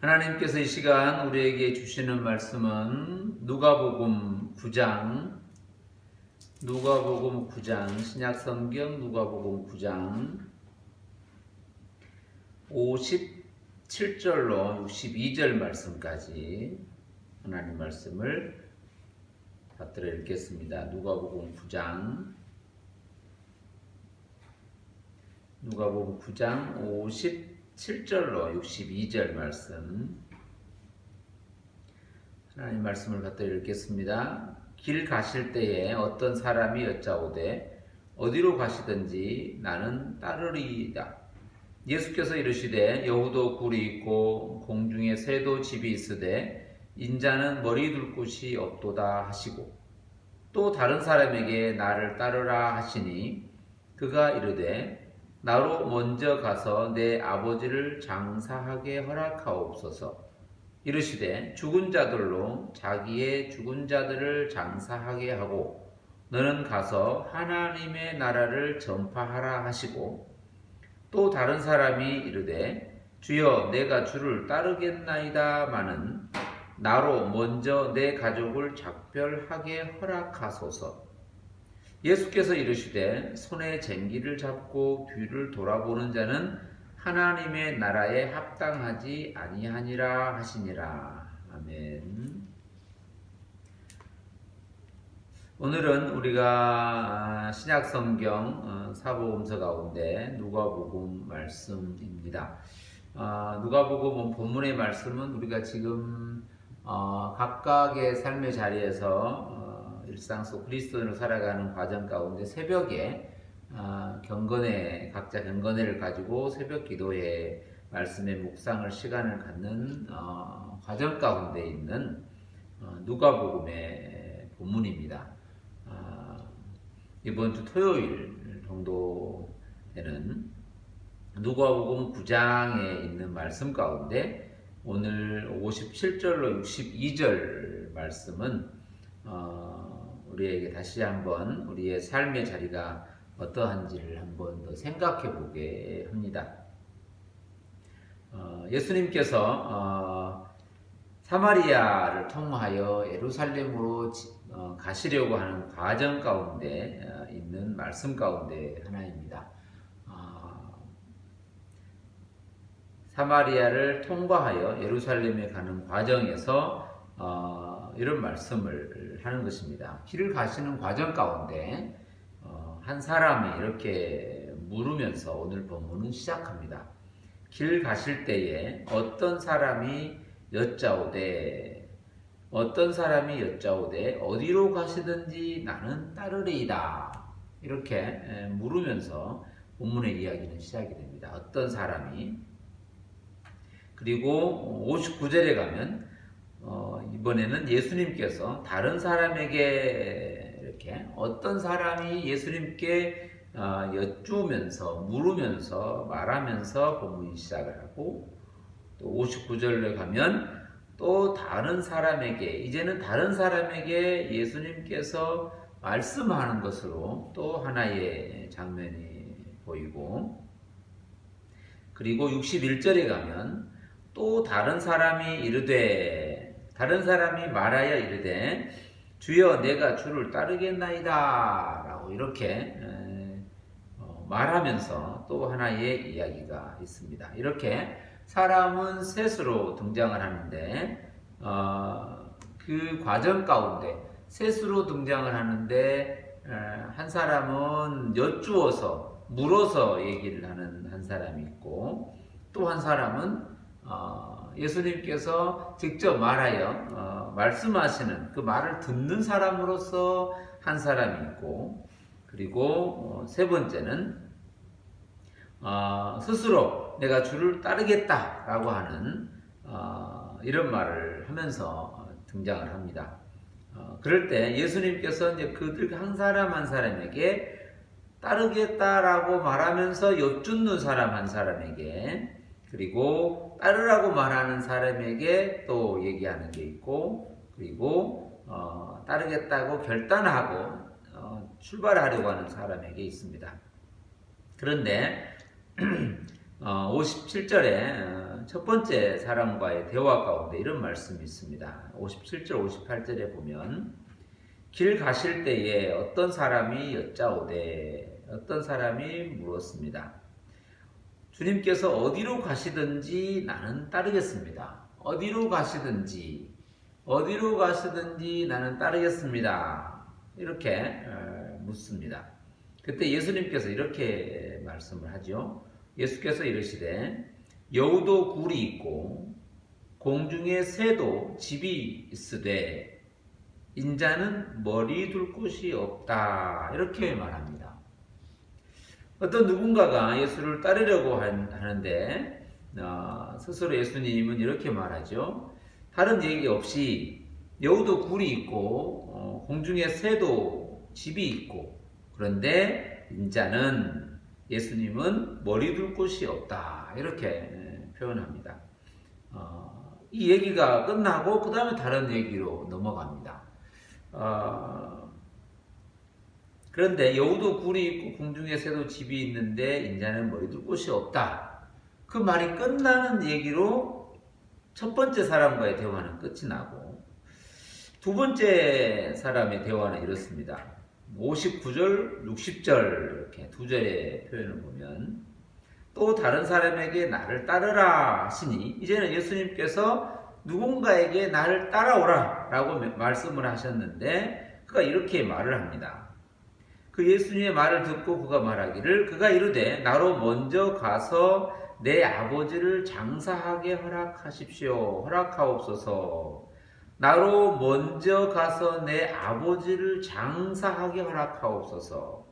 하나님께서 이 시간 우리에게 주시는 말씀은 누가복음 9장 신약성경 누가복음 9장 57절로 62절 말씀까지 하나님 말씀을 받들어 읽겠습니다. 누가복음 9장 57절로 62절 말씀, 하나님 말씀을 받들어 읽겠습니다. 길 가실 때에 어떤 사람이 여짜오되 어디로 가시든지 나는 따르리이다. 예수께서 이르시되 여우도 굴이 있고 공중에 새도 집이 있으되 인자는 머리 둘 곳이 없도다 하시고, 또 다른 사람에게 나를 따르라 하시니 그가 이르되 나로 먼저 가서 내 아버지를 장사하게 허락하옵소서. 이르시되 죽은 자들로 자기의 죽은 자들을 장사하게 하고 너는 가서 하나님의 나라를 전파하라 하시고, 또 다른 사람이 이르되 주여 내가 주를 따르겠나이다마는 나로 먼저 내 가족을 작별하게 허락하소서. 예수께서 이르시되 손에 쟁기를 잡고 뒤를 돌아보는 자는 하나님의 나라에 합당하지 아니하니라 하시니라. 아멘. 오늘은 우리가 신약성경 사복음서 가운데 누가복음 말씀입니다. 누가복음 본문의 말씀은 우리가 지금 각각의 삶의 자리에서 일상 속 그리스도인으로 살아가는 과정 가운데 새벽에 각자 경건회를 가지고 새벽 기도에 말씀의 묵상을 시간을 갖는 과정 가운데 있는 누가복음의 본문입니다. 이번 주 토요일 정도 되는 누가복음 9장에 있는 말씀 가운데 오늘 57절로 62절 말씀은 우리에게 다시 한번 우리의 삶의 자리가 어떠한지를 한번 더 생각해 보게 합니다. 예수님께서 사마리아를 통하여 예루살렘으로 가시려고 하는 과정 가운데 있는 말씀 가운데 하나입니다. 사마리아를 통과하여 예루살렘에 가는 과정에서 이런 말씀을 하는 것입니다. 길을 가시는 과정 가운데 한 사람이 이렇게 물으면서 오늘 본문은 시작합니다. 길 가실 때에 어떤 사람이 여짜오되 어디로 가시든지 나는 따르리이다. 이렇게 물으면서 본문의 이야기는 시작이 됩니다. 어떤 사람이. 그리고 59절에 가면 이번에는 예수님께서 다른 사람에게 이렇게 어떤 사람이 예수님께 여쭈면서 물으면서 말하면서 본문이 시작을 하고, 또 59절에 가면 또 다른 사람에게, 이제는 다른 사람에게 예수님께서 말씀하는 것으로 또 하나의 장면이 보이고, 그리고 61절에 가면 또 다른 사람이 말하여 이르되 주여 내가 주를 따르겠나이다 라고 이렇게 말하면서 또 하나의 이야기가 있습니다. 이렇게 사람은 셋으로 등장을 하는데 그 과정 가운데 셋으로 등장을 하는데 한 사람은 여쭈어서 물어서 얘기를 하는 한 사람이 있고, 또 한 사람은 예수님께서 직접 말하여 말씀하시는 그 말을 듣는 사람으로서 한 사람이 있고, 그리고 세 번째는 스스로 내가 주를 따르겠다라고 하는 이런 말을 하면서 등장을 합니다. 그럴 때 예수님께서 이제 그들 한 사람 한 사람에게 따르겠다라고 말하면서 여쭙는 사람 한 사람에게, 그리고 따르라고 말하는 사람에게 또 얘기하는 게 있고, 그리고 따르겠다고 결단하고 출발하려고 하는 사람에게 있습니다. 그런데 57절에 첫 번째 사람과의 대화 가운데 이런 말씀이 있습니다. 57절, 58절에 보면 길 가실 때에 어떤 사람이 여짜오되 어떤 사람이 물었습니다. 주님께서 어디로 가시든지 나는 따르겠습니다. 어디로 가시든지 나는 따르겠습니다. 이렇게 묻습니다. 그때 예수님께서 이렇게 말씀을 하죠. 예수께서 이르시되 여우도 굴이 있고 공중에 새도 집이 있으되 인자는 머리 둘 곳이 없다. 이렇게 말합니다. 어떤 누군가가 예수를 따르려고 하는데 스스로 예수님은 이렇게 말하죠. 다른 얘기 없이 여우도 굴이 있고 공중에 새도 집이 있고 그런데 인자는 예수님은 머리 둘 곳이 없다. 이렇게 표현합니다. 이 얘기가 끝나고 그 다음에 다른 얘기로 넘어갑니다. 그런데 여우도 굴이 있고 궁중에 새도 집이 있는데 인자는 머리 둘 곳이 없다. 그 말이 끝나는 얘기로 첫 번째 사람과의 대화는 끝이 나고 두 번째 사람의 대화는 이렇습니다. 59절, 60절 이렇게 두 절의 표현을 보면 또 다른 사람에게 나를 따르라 하시니 이제는 예수님께서 누군가에게 나를 따라오라 라고 말씀을 하셨는데 그가 이렇게 말을 합니다. 그 예수님의 말을 듣고 그가 말하기를 그가 이르되 나로 먼저 가서 내 아버지를 장사하게 허락하옵소서. 나로 먼저 가서 내 아버지를 장사하게 허락하옵소서.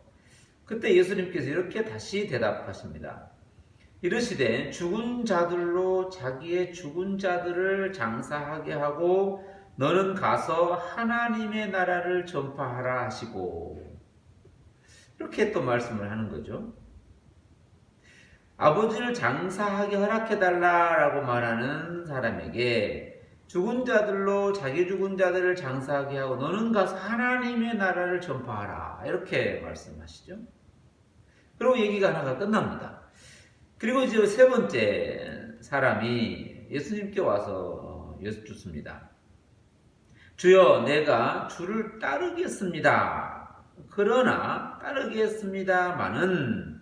그때 예수님께서 이렇게 다시 대답하십니다. 이르시되 죽은 자들로 자기의 죽은 자들을 장사하게 하고 너는 가서 하나님의 나라를 전파하라 하시고 이렇게 또 말씀을 하는 거죠. 아버지를 장사하게 허락해달라라고 말하는 사람에게 죽은 자들로 자기 죽은 자들을 장사하게 하고 너는 가서 하나님의 나라를 전파하라 이렇게 말씀하시죠. 그리고 얘기가 하나가 끝납니다. 그리고 이제 세 번째 사람이 예수님께 와서 여쭙습니다. 주여 내가 주를 따르겠습니다. 그러나 따르겠습니다마는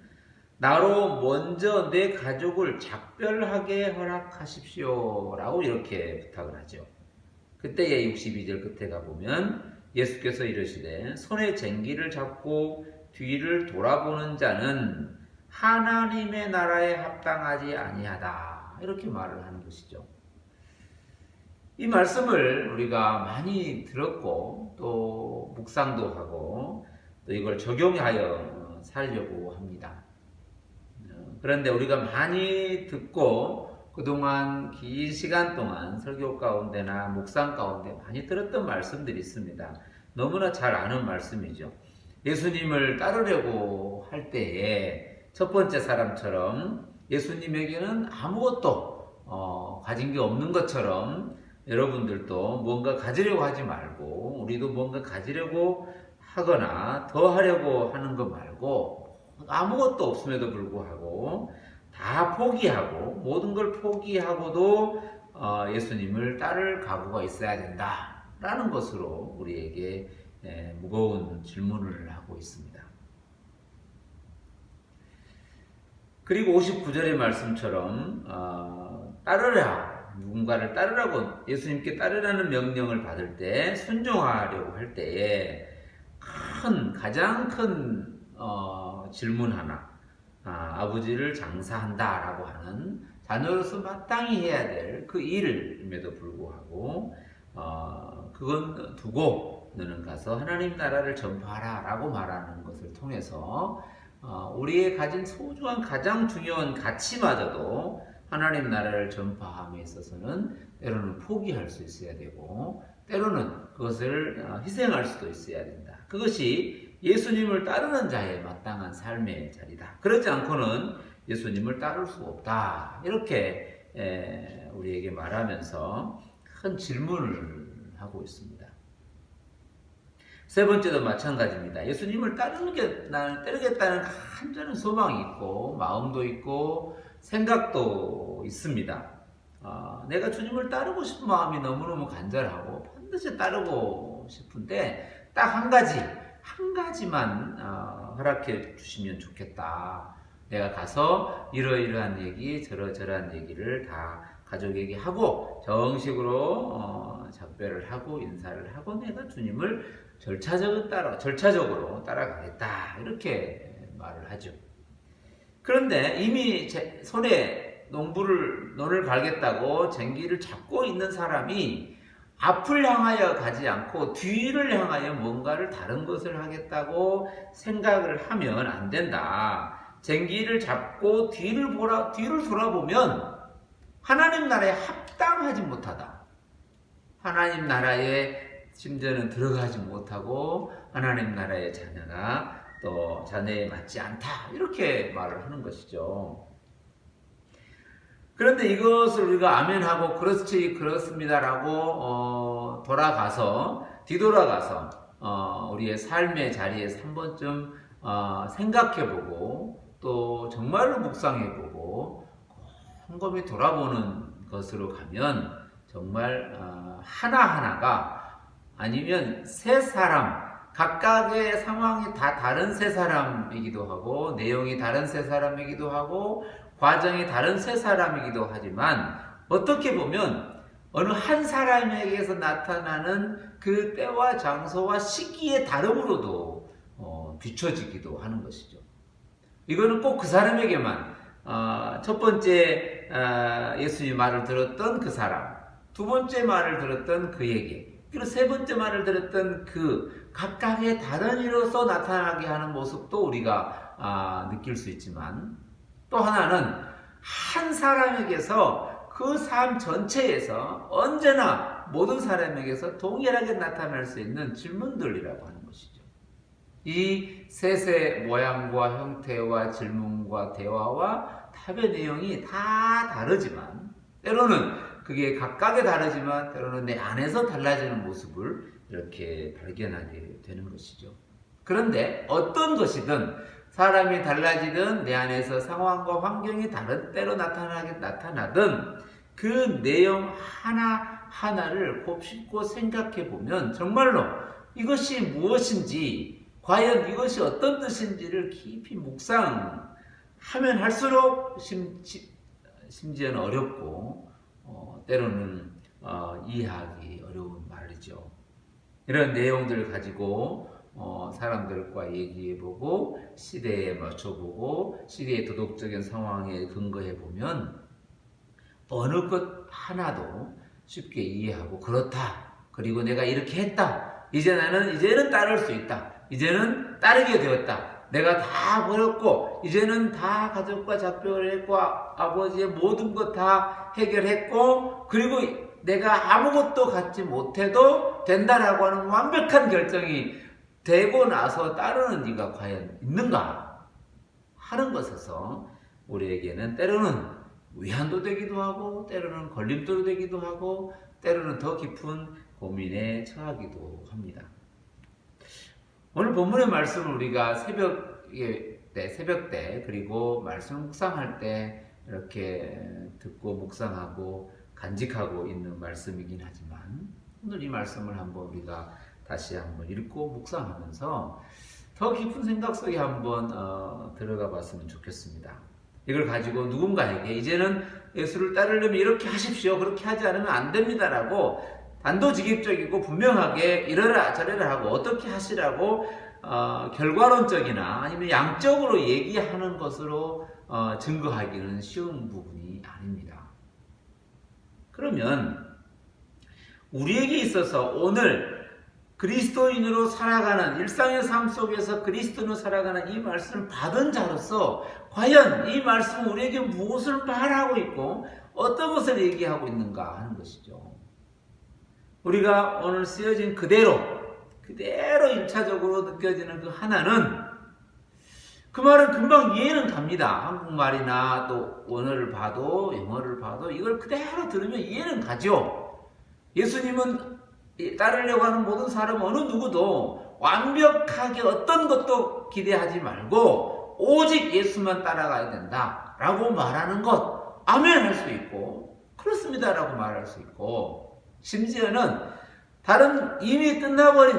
나로 먼저 내 가족을 작별하게 허락하십시오 라고 이렇게 부탁을 하죠. 그때의 62절 끝에 가보면 예수께서 이르시되 손에 쟁기를 잡고 뒤를 돌아보는 자는 하나님의 나라에 합당하지 아니하다 이렇게 말을 하는 것이죠. 이 말씀을 우리가 많이 들었고 또 묵상도 하고 또 이걸 적용하여 살려고 합니다. 그런데 우리가 많이 듣고 그동안 긴 시간 동안 설교 가운데나 묵상 가운데 많이 들었던 말씀들이 있습니다. 너무나 잘 아는 말씀이죠. 예수님을 따르려고 할 때에 첫 번째 사람처럼 예수님에게는 아무것도 가진 게 없는 것처럼 여러분들도 뭔가 가지려고 하지 말고 우리도 뭔가 가지려고 하거나 더 하려고 하는 것 말고 아무것도 없음에도 불구하고 다 포기하고 모든 걸 포기하고도 예수님을 따를 각오가 있어야 된다라는 것으로 우리에게 무거운 질문을 하고 있습니다. 그리고 59절의 말씀처럼 따르라 누군가를 따르라고 예수님께 따르라는 명령을 받을 때 순종하려고 할 때에 가장 큰 질문 하나 아버지를 장사한다라고 하는 자녀로서 마땅히 해야 될 그 일임에도 불구하고 그건 두고 너는 가서 하나님 나라를 전파하라 라고 말하는 것을 통해서 우리의 가진 소중한 가장 중요한 가치마저도 하나님 나라를 전파함에 있어서는 때로는 포기할 수 있어야 되고 때로는 그것을 희생할 수도 있어야 된다. 그것이 예수님을 따르는 자의 마땅한 삶의 자리다. 그렇지 않고는 예수님을 따를 수 없다. 이렇게 우리에게 말하면서 큰 질문을 하고 있습니다. 세 번째도 마찬가지입니다. 예수님을 따르겠다는 간절한 소망이 있고 마음도 있고 생각도 있습니다. 내가 주님을 따르고 싶은 마음이 너무너무 간절하고 반드시 따르고 싶은데 딱 한 가지만 허락해 주시면 좋겠다. 내가 가서 이러이러한 얘기, 저러저러한 얘기를 다 가족에게 하고 정식으로 작별을 하고 인사를 하고 내가 주님을 절차적으로 따라가겠다. 이렇게 말을 하죠. 그런데 이미 제 손에 논을 갈겠다고 쟁기를 잡고 있는 사람이 앞을 향하여 가지 않고 뒤를 향하여 뭔가를 다른 것을 하겠다고 생각을 하면 안 된다. 쟁기를 잡고 뒤를 돌아보면 하나님 나라에 합당하지 못하다. 하나님 나라에 심지어는 들어가지 못하고 하나님 나라의 자녀나 또 자녀에 맞지 않다. 이렇게 말을 하는 것이죠. 그런데 이것을 우리가 아멘하고 그렇지 그렇습니다라고 뒤돌아가서 우리의 삶의 자리에서 한 번쯤 생각해보고 또 정말로 묵상해보고 곰곰이 돌아보는 것으로 가면 정말 하나하나가 아니면 세 사람 각각의 상황이 다 다른 세 사람이기도 하고 내용이 다른 세 사람이기도 하고 과정이 다른 세 사람이기도 하지만 어떻게 보면 어느 한 사람에게서 나타나는 그 때와 장소와 시기의 다름으로도 비춰지기도 하는 것이죠. 이거는 꼭 그 사람에게만 첫 번째 예수님 말을 들었던 그 사람, 두 번째 말을 들었던 그에게, 그리고 세 번째 말을 들었던 그 각각의 다른 이로서 나타나게 하는 모습도 우리가 느낄 수 있지만 또 하나는 한 사람에게서 그 삶 전체에서 언제나 모든 사람에게서 동일하게 나타날 수 있는 질문들이라고 하는 것이죠. 이 셋의 모양과 형태와 질문과 대화와 답의 내용이 다 다르지만 때로는 그게 각각의 다르지만 때로는 내 안에서 달라지는 모습을 이렇게 발견하게 되는 것이죠. 그런데 어떤 것이든 사람이 달라지든 내 안에서 상황과 환경이 다른 때로 나타나든 그 내용 하나하나를 곱씹고 생각해 보면 정말로 이것이 무엇인지 과연 이것이 어떤 뜻인지를 깊이 묵상하면 할수록 심지어는 어렵고 때로는 이해하기 어려운 말이죠. 이런 내용들을 가지고 사람들과 얘기해보고 시대에 맞춰보고 시대의 도덕적인 상황에 근거해보면 어느 것 하나도 쉽게 이해하고 그렇다. 그리고 내가 이렇게 했다. 이제는 따를 수 있다. 이제는 따르게 되었다. 내가 다 버렸고 이제는 다 가족과 작별을 했고 아버지의 모든 것 다 해결했고 그리고 내가 아무것도 갖지 못해도 된다라고 하는 완벽한 결정이 되고 나서 따르는 이가 과연 있는가 하는 것에서 우리에게는 때로는 위안도 되기도 하고 때로는 걸림돌도 되기도 하고 때로는 더 깊은 고민에 처하기도 합니다. 오늘 본문의 말씀을 우리가 새벽 때 그리고 말씀 묵상할 때 이렇게 듣고 묵상하고 간직하고 있는 말씀이긴 하지만 오늘 이 말씀을 한번 우리가 다시 한번 읽고 묵상하면서 더 깊은 생각 속에 한번 들어가 봤으면 좋겠습니다. 이걸 가지고 누군가에게 이제는 예수를 따르려면 이렇게 하십시오. 그렇게 하지 않으면 안 됩니다라고 단도직입적이고 분명하게 이러라 저러라 하고 어떻게 하시라고 결과론적이나 아니면 양적으로 얘기하는 것으로 증거하기는 쉬운 부분이 아닙니다. 그러면 우리에게 있어서 오늘 그리스도인으로 살아가는 일상의 삶 속에서 그리스도인으로 살아가는 이 말씀을 받은 자로서 과연 이 말씀은 우리에게 무엇을 말하고 있고 어떤 것을 얘기하고 있는가 하는 것이죠. 우리가 오늘 쓰여진 그대로 1차적으로 느껴지는 그 하나는 그 말은 금방 이해는 갑니다. 한국말이나 또 원어를 봐도 영어를 봐도 이걸 그대로 들으면 이해는 가죠. 예수님은 따르려고 하는 모든 사람 어느 누구도 완벽하게 어떤 것도 기대하지 말고 오직 예수만 따라가야 된다 라고 말하는 것 아멘 할 수 있고 그렇습니다라고 말할 수 있고, 심지어는 다른 이미 끝나버린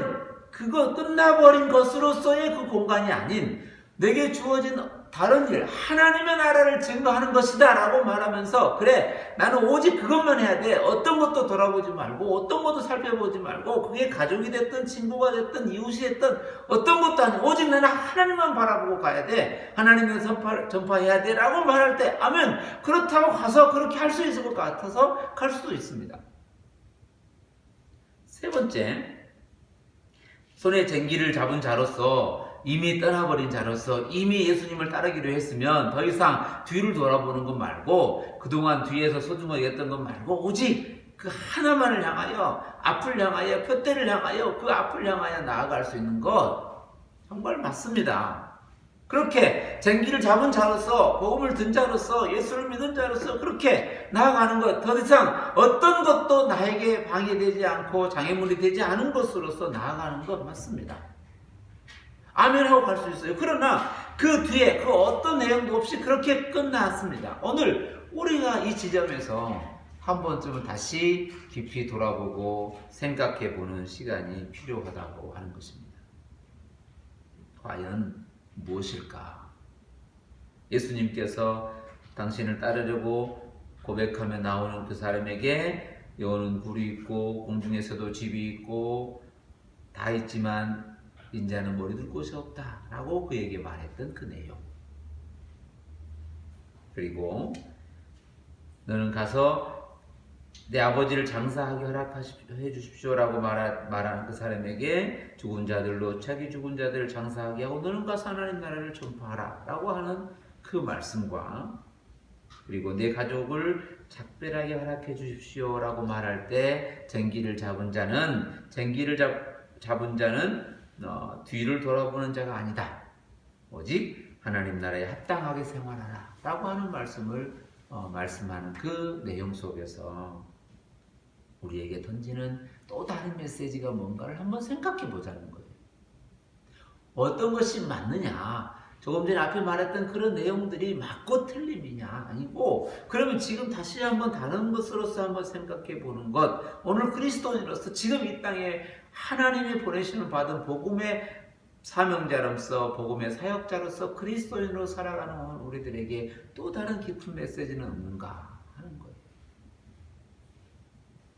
것으로서의 그 공간이 아닌 내게 주어진 다른 일, 하나님의 나라를 증거하는 것이다 라고 말하면서, 그래, 나는 오직 그것만 해야 돼. 어떤 것도 돌아보지 말고, 어떤 것도 살펴보지 말고, 그게 가족이 됐든 친구가 됐든 이웃이 됐든 어떤 것도 아니고 오직 나는 하나님만 바라보고 가야 돼. 하나님을 전파해야 돼 라고 말할 때, 아멘, 그렇다고 가서 그렇게 할 수 있을 것 같아서 갈 수도 있습니다. 세 번째, 손에 쟁기를 잡은 자로서, 이미 떠나버린 자로서, 이미 예수님을 따르기로 했으면 더 이상 뒤를 돌아보는 것 말고, 그동안 뒤에서 소중하게 했던 것 말고 오직 그 하나만을 향하여, 앞을 향하여, 표대를 향하여, 그 앞을 향하여 나아갈 수 있는 것 정말 맞습니다. 그렇게 쟁기를 잡은 자로서, 복음을 든 자로서, 예수를 믿은 자로서 그렇게 나아가는 것, 더 이상 어떤 것도 나에게 방해되지 않고 장애물이 되지 않은 것으로서 나아가는 것 맞습니다. 아멘 하고 갈 수 있어요. 그러나 그 뒤에 그 어떤 내용도 없이 그렇게 끝났습니다. 오늘 우리가 이 지점에서 한 번쯤은 다시 깊이 돌아보고 생각해 보는 시간이 필요하다고 하는 것입니다. 과연 무엇일까? 예수님께서 당신을 따르려고 고백하며 나오는 그 사람에게 여호는 굴이 있고 공중에서도 집이 있고 다 있지만 인자는 머리 둘 곳이 없다 라고 그에게 말했던 그 내용, 그리고 너는 가서 내 아버지를 장사하게 허락해 주십시오 라고 말하는 그 사람에게 죽은 자들로 자기 죽은 자들을 장사하게 하고 너는 가서 하나님 나라를 전파하라 라고 하는 그 말씀과, 그리고 내 가족을 작별하게 허락해 주십시오 라고 말할 때 쟁기를 잡은 자는 뒤를 돌아보는 자가 아니다. 오직 하나님 나라에 합당하게 생활하라 라고 하는 말씀을 말씀하는 그 내용 속에서 우리에게 던지는 또 다른 메시지가 뭔가를 한번 생각해 보자는 거예요. 어떤 것이 맞느냐? 조금 전에 앞에 말했던 그런 내용들이 맞고 틀림이냐? 아니고, 그러면 지금 다시 한번 다른 것으로서 한번 생각해 보는 것, 오늘 그리스도인으로서 지금 이 땅에 하나님이 보내심을 받은 복음의 사명자로서, 복음의 사역자로서 그리스도인으로 살아가는 우리들에게 또 다른 깊은 메시지는 없는가 하는 거예요.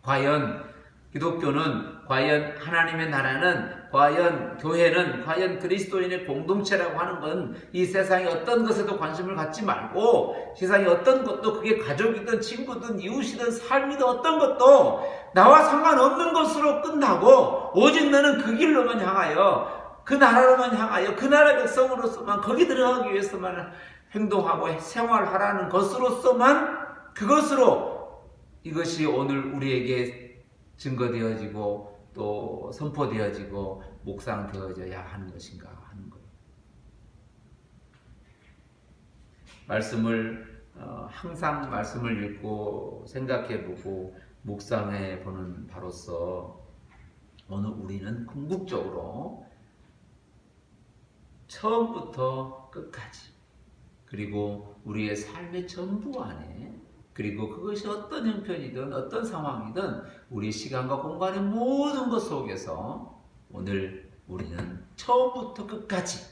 과연 기독교는, 과연 하나님의 나라는, 과연 교회는, 과연 그리스도인의 공동체라고 하는 건 이 세상의 어떤 것에도 관심을 갖지 말고, 세상의 어떤 것도, 그게 가족이든 친구든 이웃이든 삶이든 어떤 것도 나와 상관없는 것으로 끝나고 오직 너는 그 길로만 향하여, 그 나라로만 향하여, 그 나라 백성으로서만, 거기 들어가기 위해서만 행동하고 생활하라는 것으로서만, 그것으로 이것이 오늘 우리에게 증거되어지고 또 선포되어지고 묵상되어져야 하는 것인가 하는 거예요. 항상 말씀을 읽고 생각해보고 묵상해보는 바로서 오늘 우리는 궁극적으로 처음부터 끝까지, 그리고 우리의 삶의 전부 안에, 그리고 그것이 어떤 형편이든 어떤 상황이든 우리 시간과 공간의 모든 것 속에서 오늘 우리는 처음부터 끝까지,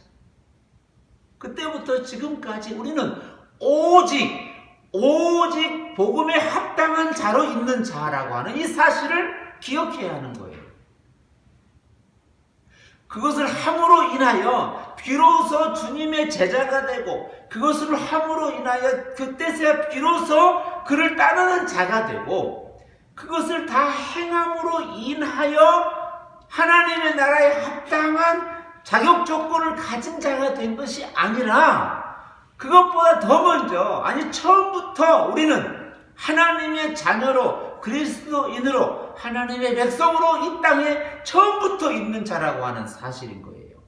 그때부터 지금까지 우리는 오직 복음에 합당한 자로 있는 자라고 하는 이 사실을 기억해야 하는 거예요. 그것을 함으로 인하여 비로소 주님의 제자가 되고, 그것을 함으로 인하여 그때서야 비로소 그를 따르는 자가 되고, 그것을 다 행함으로 인하여 하나님의 나라에 합당한 자격 조건을 가진 자가 된 것이 아니라, 그것보다 더 먼저, 처음부터 우리는 하나님의 자녀로, 그리스도인으로, 하나님의 백성으로 이 땅에 처음부터 있는 자라고 하는 사실인 거예요.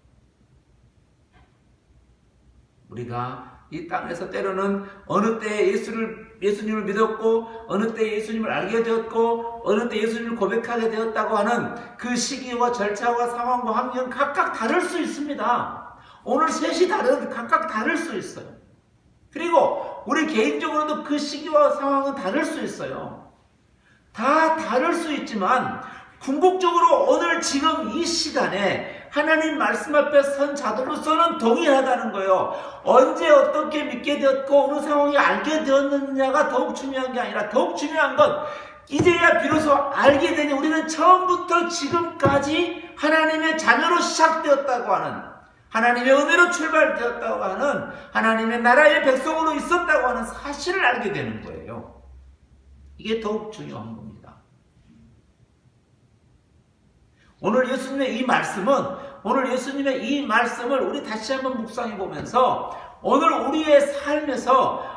우리가 이 땅에서 때로는 어느 때에 예수님을 믿었고, 어느 때에 예수님을 알게 되었고, 어느 때 예수님을 고백하게 되었다고 하는 그 시기와 절차와 상황과 환경 각각 다를 수 있습니다. 오늘 셋이 각각 다를 수 있어요. 그리고 우리 개인적으로도 그 시기와 상황은 다를 수 있어요. 다 다를 수 있지만 궁극적으로 오늘 지금 이 시간에 하나님 말씀 앞에 선 자들로서는 동일하다는 거예요. 언제 어떻게 믿게 되었고 어느 상황에 알게 되었느냐가 더욱 중요한 게 아니라 더욱 중요한 건 이제야 비로소 알게 되니 우리는 처음부터 지금까지 하나님의 자녀로 시작되었다고 하는, 하나님의 은혜로 출발되었다고 하는, 하나님의 나라의 백성으로 있었다고 하는 사실을 알게 되는 거예요. 이게 더욱 중요한 겁니다. 오늘 예수님의 이 말씀을 우리 다시 한번 묵상해 보면서 오늘 우리의 삶에서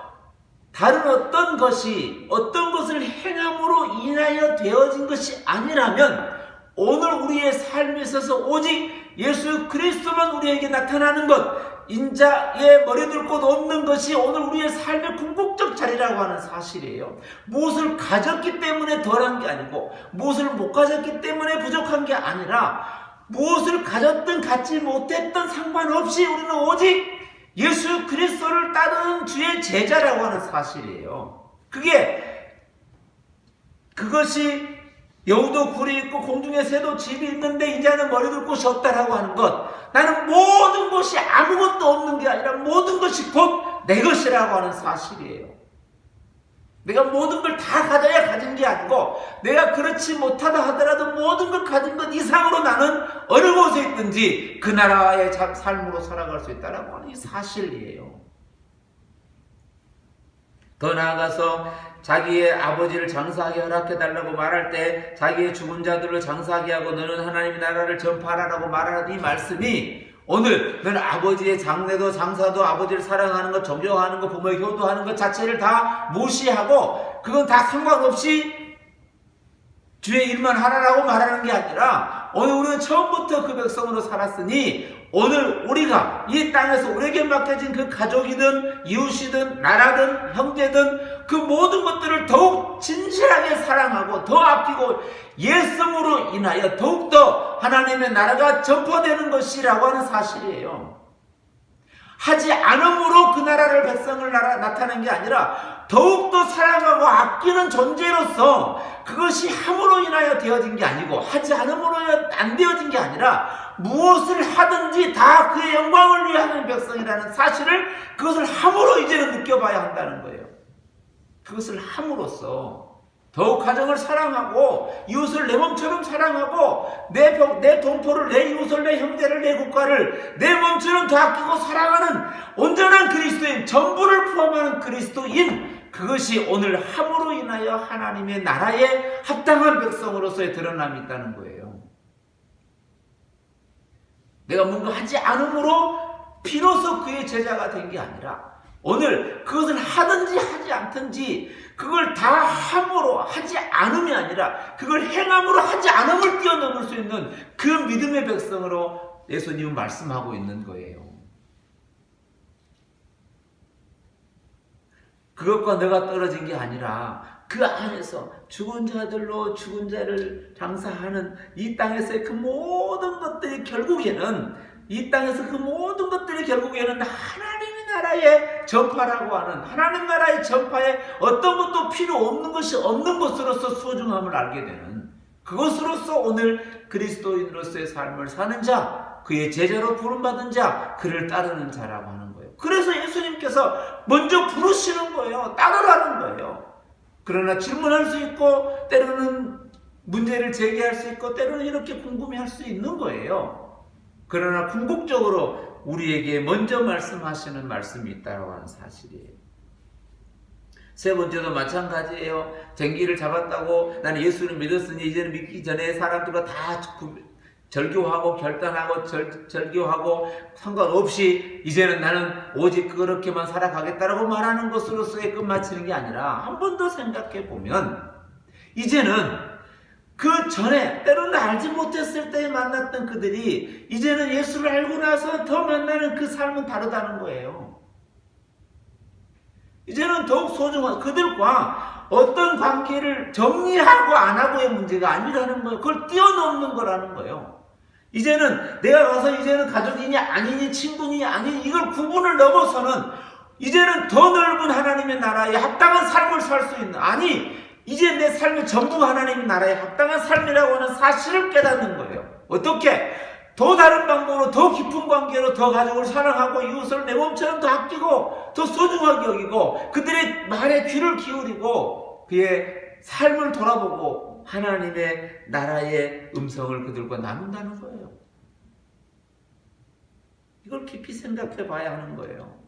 다른 어떤 것을 행함으로 인하여 되어진 것이 아니라면 오늘 우리의 삶에 있어서 오직 예수 그리스도만 우리에게 나타나는 것, 인자의 머리둘 곳 없는 것이 오늘 우리의 삶의 궁극적 자리라고 하는 사실이에요. 무엇을 가졌기 때문에 덜한 게 아니고 무엇을 못 가졌기 때문에 부족한 게 아니라 무엇을 가졌든 갖지 못했든 상관없이 우리는 오직 예수 그리스도를 따르는 주의 제자라고 하는 사실이에요. 그것이 여우도 굴이 있고 공중에 새도 집이 있는데 이제는 머리둘 곳이 없다라고 하는 것, 나는 모든 것이 아무것도 없는 게 아니라 모든 것이 곧 내 것이라고 하는 사실이에요. 내가 모든 걸 다 가져야 가진 게 아니고 내가 그렇지 못하다 하더라도 모든 걸 가진 것 이상으로 나는 어느 곳에 있든지 그 나라의 삶으로 살아갈 수 있다라고 하는 이 사실이에요. 더 나아가서 자기의 아버지를 장사하게 허락해달라고 말할 때 자기의 죽은 자들을 장사하게 하고 너는 하나님의 나라를 전파하라고 말하는 이 말씀이 오늘 너는 아버지의 장례도 장사도 아버지를 사랑하는 것, 존경하는 것, 부모의 효도하는 것 자체를 다 무시하고 그건 다 상관없이 주의 일만 하라라고 말하는 게 아니라 오늘 우리는 처음부터 그 백성으로 살았으니 오늘 우리가 이 땅에서 우리에게 맡겨진 그 가족이든 이웃이든 나라든 형제든 그 모든 것들을 더욱 진실하게 사랑하고 더 아끼고 예수님으로 인하여 더욱더 하나님의 나라가 전파되는 것이라고 하는 사실이에요. 하지 않음으로 그 나라를 백성을 나타낸 게 아니라 더욱더 사랑하고 아끼는 존재로서 그것이 함으로 인하여 되어진 게 아니고 하지 않음으로 안 되어진 게 아니라 무엇을 하든지 다 그의 영광을 위해 하는 백성이라는 사실을 그것을 함으로 이제는 느껴봐야 한다는 거예요. 그것을 함으로써 더욱 가정을 사랑하고 이웃을 내 몸처럼 사랑하고 내 동포를, 내 이웃을, 내 형제를, 내 국가를 내 몸처럼 더 아끼고 사랑하는 온전한 그리스도인, 전부를 포함하는 그리스도인, 그것이 오늘 함으로 인하여 하나님의 나라에 합당한 백성으로서의 드러남이 있다는 거예요. 내가 뭔가 하지 않음으로 비로소 그의 제자가 된 게 아니라 오늘 그것을 하든지 하지 않든지 그걸 다 함으로, 하지 않음이 아니라 그걸 행함으로 하지 않음을 뛰어넘을 수 있는 그 믿음의 백성으로 예수님은 말씀하고 있는 거예요. 그것과 내가 떨어진 게 아니라 그 안에서 죽은 자들로 죽은 자를 장사하는 이 땅에서의 그 모든 것들이 결국에는 하나님의 나라의 전파라고 하는, 하나님 나라의 전파에 어떤 것도 필요 없는 것이 없는 것으로서 소중함을 알게 되는 그것으로서 오늘 그리스도인으로서의 삶을 사는 자, 그의 제자로 부름받은 자, 그를 따르는 자라고 하는 거예요. 그래서 예수님께서 먼저 부르시는 거예요. 따르라는 거예요. 그러나 질문할 수 있고 때로는 문제를 제기할 수 있고 때로는 이렇게 궁금해할 수 있는 거예요. 그러나 궁극적으로 우리에게 먼저 말씀하시는 말씀이 있다고 하는 사실이에요. 세 번째도 마찬가지예요. 쟁기를 잡았다고 나는 예수를 믿었으니 이제는 믿기 전에 사람들과 다 절교하고 결단하고 절교하고 상관없이 이제는 나는 오직 그렇게만 살아가겠다라고 말하는 것으로서의 끝마치는 게 아니라 한 번 더 생각해 보면 이제는 그 전에 때로는 알지 못했을 때 만났던 그들이 이제는 예수를 알고 나서 더 만나는 그 삶은 다르다는 거예요. 이제는 더욱 소중한 그들과 어떤 관계를 정리하고 안 하고의 문제가 아니라는 거예요. 그걸 뛰어넘는 거라는 거예요. 이제는 내가 가서 이제는 가족이냐 아니니 친구니 아니니 이걸 구분을 넘어서는 이제는 더 넓은 하나님의 나라에 합당한 삶을 살 수 있는, 아니 이제 내 삶의 전부가 하나님의 나라에 합당한 삶이라고 하는 사실을 깨닫는 거예요. 어떻게? 더 다른 방법으로 더 깊은 관계로 더 가족을 사랑하고 이웃을 내 몸처럼 더 아끼고 더 소중하게 여기고 그들의 말에 귀를 기울이고 그의 삶을 돌아보고 하나님의 나라의 음성을 그들과 나눈다는 거예요. 이걸 깊이 생각해 봐야 하는 거예요.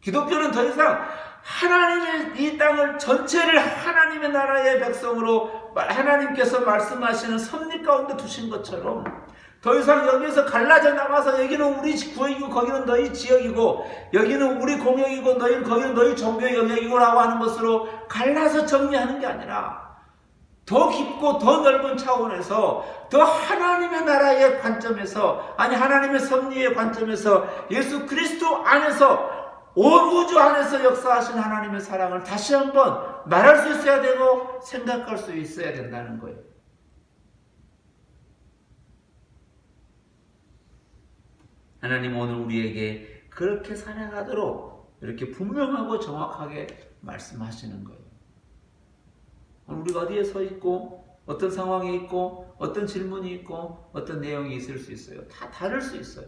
기독교는 더 이상 하나님의 이 땅을 전체를 하나님의 나라의 백성으로 하나님께서 말씀하시는 섭리 가운데 두신 것처럼 더 이상 여기에서 갈라져 나가서 여기는 우리 구역이고 거기는 너희 지역이고 여기는 우리 공역이고 거기는 너희 종교의 영역이고 라고 하는 것으로 갈라서 정리하는 게 아니라 더 깊고 더 넓은 차원에서 더 하나님의 나라의 관점에서, 아니 하나님의 섭리의 관점에서 예수 그리스도 안에서 온 우주 안에서 역사하신 하나님의 사랑을 다시 한번 말할 수 있어야 되고 생각할 수 있어야 된다는 거예요. 하나님 오늘 우리에게 그렇게 살아가도록 이렇게 분명하고 정확하게 말씀하시는 거예요. 우리가 어디에 서 있고 어떤 상황에 있고 어떤 질문이 있고 어떤 내용이 있을 수 있어요. 다 다를 수 있어요.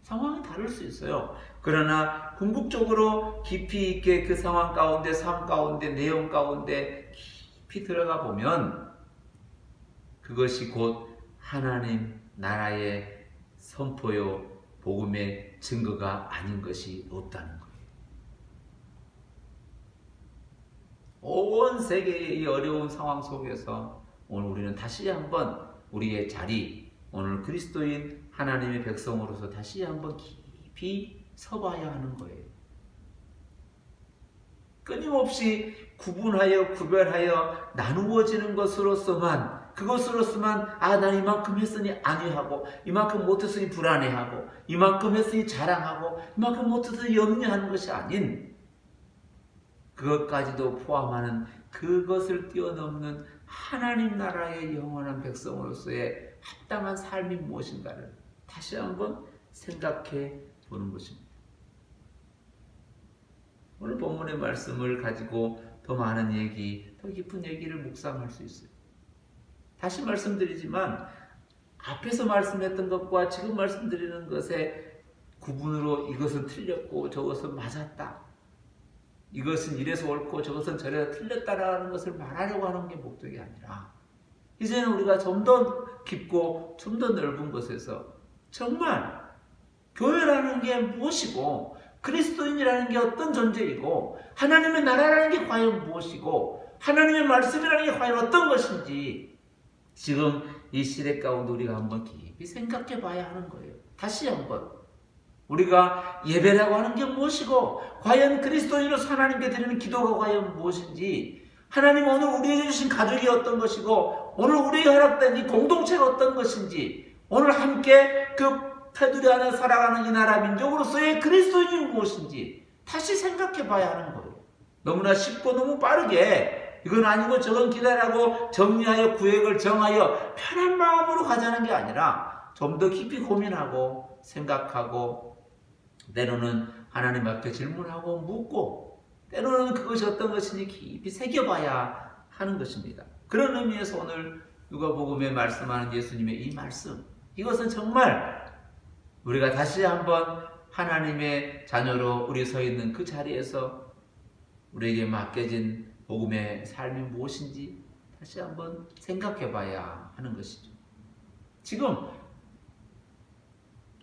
상황이 다를 수 있어요. 그러나 궁극적으로 깊이 있게 그 상황 가운데, 삶 가운데, 내용 가운데 깊이 들어가 보면 그것이 곧 하나님 나라의 선포요 복음의 증거가 아닌 것이 없다는 거예요. 온 세계의 이 어려운 상황 속에서 오늘 우리는 다시 한번 우리의 자리, 오늘 그리스도인 하나님의 백성으로서 다시 한번 깊이 서봐야 하는 거예요. 끊임없이 구분하여 구별하여 나누어지는 것으로서만, 그것으로서만 난 이만큼 했으니 안위하고 이만큼 못했으니 불안해하고 이만큼 했으니 자랑하고 이만큼 못했으니 염려하는 것이 아닌 그것까지도 포함하는 그것을 뛰어넘는 하나님 나라의 영원한 백성으로서의 합당한 삶이 무엇인가를 다시 한번 생각해 보는 것입니다. 오늘 본문의 말씀을 가지고 더 많은 얘기, 더 깊은 얘기를 묵상할 수 있어요. 다시 말씀드리지만 앞에서 말씀했던 것과 지금 말씀드리는 것의 구분으로 이것은 틀렸고 저것은 맞았다, 이것은 이래서 옳고 저것은 저래서 틀렸다라는 것을 말하려고 하는 게 목적이 아니라 이제는 우리가 좀 더 깊고 좀 더 넓은 곳에서 정말 교회라는 게 무엇이고 그리스도인이라는 게 어떤 존재이고 하나님의 나라라는 게 과연 무엇이고 하나님의 말씀이라는 게 과연 어떤 것인지 지금 이 시대 가운데 우리가 한번 깊이 생각해 봐야 하는 거예요. 다시 한번 우리가 예배라고 하는 게 무엇이고 과연 그리스도인으로서 하나님께 드리는 기도가 과연 무엇인지, 하나님 오늘 우리에게 주신 가족이 어떤 것이고 오늘 우리에게 허락된 이 공동체가 어떤 것인지, 오늘 함께 그 테두리 안에 살아가는 이 나라 민족으로서의 그리스도인이 무엇인지 다시 생각해 봐야 하는 거예요. 너무나 쉽고 너무 빠르게 이건 아니고 저건 기다라고 정리하여 구획을 정하여 편한 마음으로 가자는 게 아니라 좀 더 깊이 고민하고 생각하고 때로는 하나님 앞에 질문하고 묻고 때로는 그것이 어떤 것인지 깊이 새겨봐야 하는 것입니다. 그런 의미에서 오늘 누가복음에 말씀하는 예수님의 이 말씀, 이것은 정말 우리가 다시 한번 하나님의 자녀로 우리 서 있는 그 자리에서 우리에게 맡겨진 복음의 삶이 무엇인지 다시 한번 생각해 봐야 하는 것이죠. 지금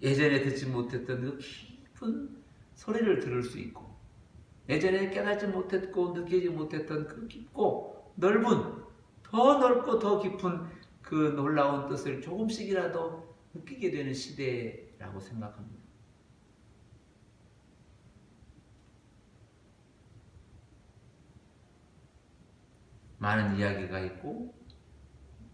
예전에 듣지 못했던 그 깊은 소리를 들을 수 있고 예전에 깨닫지 못했고 느끼지 못했던 그 깊고 넓은, 더 넓고 더 깊은 그 놀라운 뜻을 조금씩이라도 느끼게 되는 시대라고 생각합니다. 많은 이야기가 있고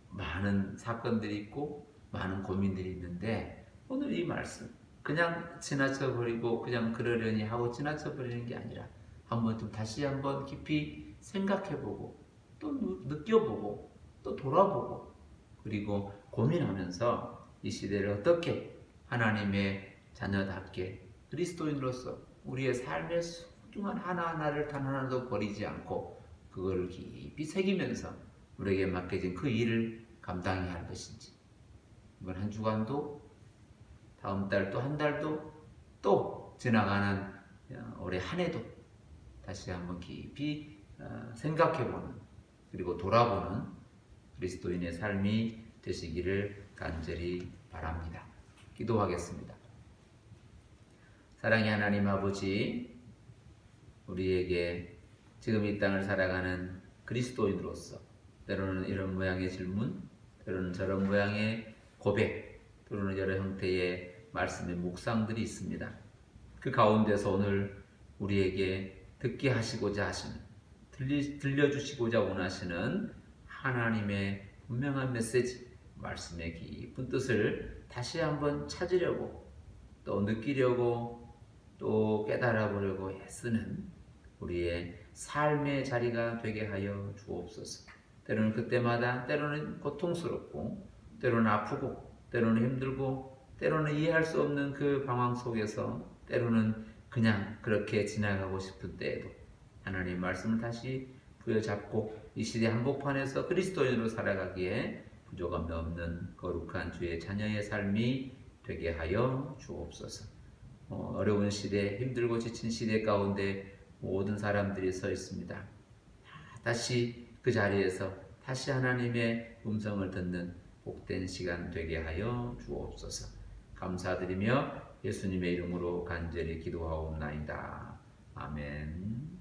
많은 사건들이 있고 많은 고민들이 있는데 오늘 이 말씀 그냥 지나쳐버리고 그냥 그러려니 하고 지나쳐버리는 게 아니라 한번 좀 다시 한번 깊이 생각해보고 또 느껴보고 또 돌아보고 그리고 고민하면서 이 시대를 어떻게 하나님의 자녀답게 그리스도인으로서 우리의 삶의 소중한 하나하나를 단 하나도 버리지 않고 그걸 깊이 새기면서 우리에게 맡겨진 그 일을 감당해야 할 것인지, 이번 한 주간도, 다음 달 또 한 달도, 또 지나가는 올해 한 해도 다시 한번 깊이 생각해보는, 그리고 돌아보는 그리스도인의 삶이 되시기를 간절히 바랍니다. 기도하겠습니다. 사랑의 하나님 아버지, 우리에게 지금 이 땅을 살아가는 그리스도인으로서 때로는 이런 모양의 질문, 때로는 저런 모양의 고백, 때로는 여러 형태의 말씀의 묵상들이 있습니다. 그 가운데서 오늘 우리에게 듣게 하시고자 하시는, 들려주시고자 원하시는 하나님의 분명한 메시지, 말씀의 깊은 뜻을 다시 한번 찾으려고, 또 느끼려고, 또 깨달아보려고 애쓰는 우리의 삶의 자리가 되게 하여 주옵소서. 때로는 그때마다, 때로는 고통스럽고, 때로는 아프고, 때로는 힘들고, 때로는 이해할 수 없는 그 방황 속에서, 때로는 그냥 그렇게 지나가고 싶은 때에도 하나님 말씀을 다시 부여잡고 이 시대 한복판에서 그리스도인으로 살아가기에 부족함이 없는 거룩한 주의 자녀의 삶이 되게 하여 주옵소서. 어려운 시대, 힘들고 지친 시대 가운데 모든 사람들이 서 있습니다. 다시 그 자리에서 다시 하나님의 음성을 듣는 복된 시간 되게 하여 주옵소서. 감사드리며 예수님의 이름으로 간절히 기도하옵나이다. 아멘.